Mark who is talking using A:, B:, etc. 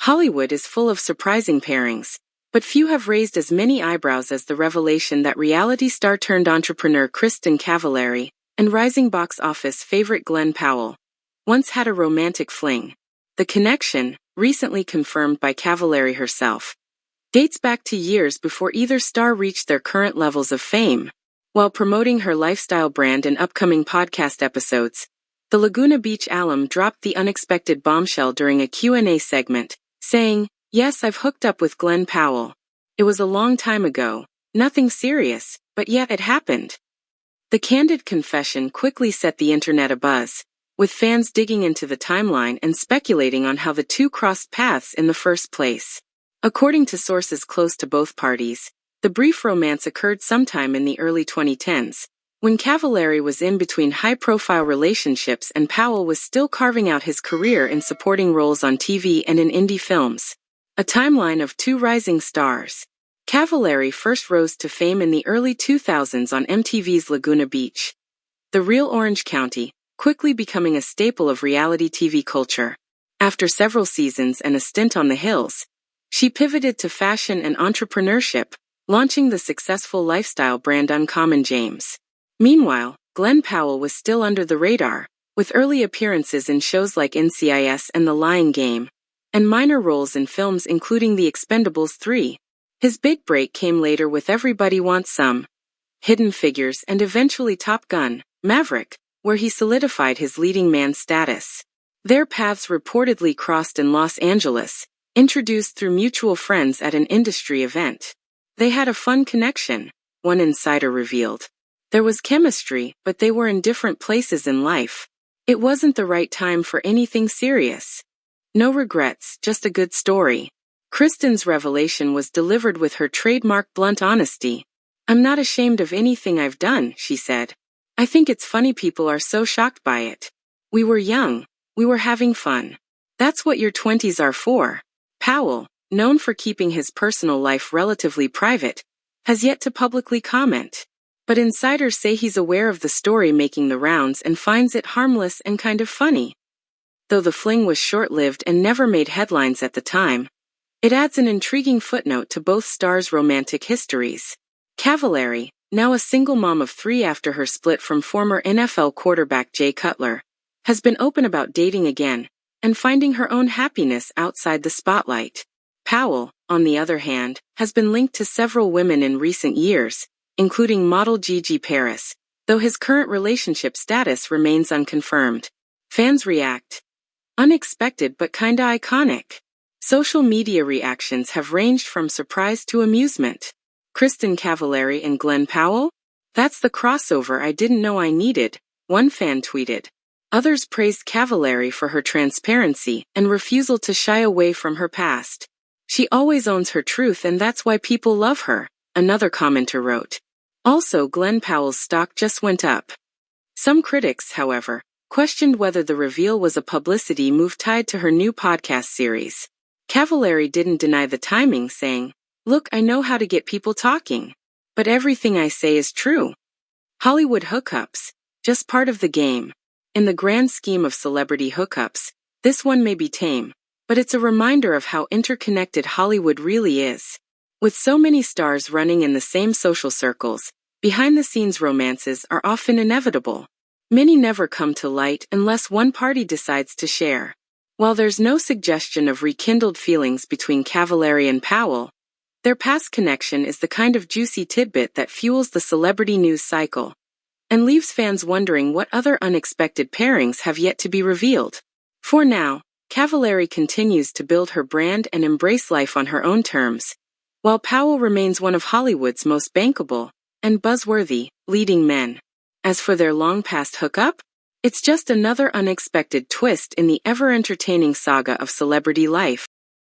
A: Hollywood is full of surprising pairings, but few have raised as many eyebrows as the revelation that reality star turned entrepreneur Kristin Cavallari and rising box office favorite Glen Powell once had a romantic fling. The connection, recently confirmed by Cavallari herself, dates back to years before either star reached their current levels of fame. While promoting her lifestyle brand in upcoming podcast episodes, the Laguna Beach alum dropped the unexpected bombshell during a Q&A segment, saying, "Yes, I've hooked up with Glen Powell. It was a long time ago, nothing serious, but yet it happened." The candid confession quickly set the internet abuzz, with fans digging into the timeline and speculating on how the two crossed paths in the first place. According to sources close to both parties, the brief romance occurred sometime in the early 2010s, when Cavallari was in between high-profile relationships and Powell was still carving out his career in supporting roles on TV and in indie films. A timeline of two rising stars. Cavallari first rose to fame in the early 2000s on MTV's Laguna Beach, the real Orange County, quickly becoming a staple of reality TV culture. After several seasons and a stint on the Hills, she pivoted to fashion and entrepreneurship, launching the successful lifestyle brand Uncommon James. Meanwhile, Glen Powell was still under the radar, with early appearances in shows like NCIS and The Lying Game, and minor roles in films including The Expendables 3. His big break came later with Everybody Wants Some, Hidden Figures, and eventually Top Gun: Maverick, where he solidified his leading man status. Their paths reportedly crossed in Los Angeles, introduced through mutual friends at an industry event. They had a fun connection, one insider revealed. There was chemistry, but they were in different places in life. It wasn't the right time for anything serious. No regrets, just a good story. Kristin's revelation was delivered with her trademark blunt honesty. "I'm not ashamed of anything I've done," she said. "I think it's funny people are so shocked by it. We were young. We were having fun. That's what your 20s are for." Powell, known for keeping his personal life relatively private, has yet to publicly comment. But insiders say he's aware of the story making the rounds and finds it harmless and kind of funny. Though the fling was short-lived and never made headlines at the time, it adds an intriguing footnote to both stars' romantic histories. Cavallari, now a single mom of 3 after her split from former NFL quarterback Jay Cutler, has been open about dating again and finding her own happiness outside the spotlight. Powell, on the other hand, has been linked to several women in recent years, including model Gigi Paris, though his current relationship status remains unconfirmed. Fans react. Unexpected but kinda iconic. Social media reactions have ranged from surprise to amusement. Kristin Cavallari and Glen Powell? "That's the crossover I didn't know I needed," one fan tweeted. Others praised Cavallari for her transparency and refusal to shy away from her past. "She always owns her truth and that's why people love her," another commenter wrote. Also, Glen Powell's stock just went up. Some critics, however, questioned whether the reveal was a publicity move tied to her new podcast series. Cavallari didn't deny the timing, saying, "Look, I know how to get people talking. But everything I say is true. Hollywood hookups, just part of the game. In the grand scheme of celebrity hookups, this one may be tame, but it's a reminder of how interconnected Hollywood really is. With so many stars running in the same social circles, behind-the-scenes romances are often inevitable. Many never come to light unless one party decides to share." While there's no suggestion of rekindled feelings between Cavallari and Powell, their past connection is the kind of juicy tidbit that fuels the celebrity news cycle and leaves fans wondering what other unexpected pairings have yet to be revealed. For now, Cavallari continues to build her brand and embrace life on her own terms, while Powell remains one of Hollywood's most bankable and buzzworthy leading men. As for their long-past hookup, it's just another unexpected twist in the ever-entertaining saga of celebrity life.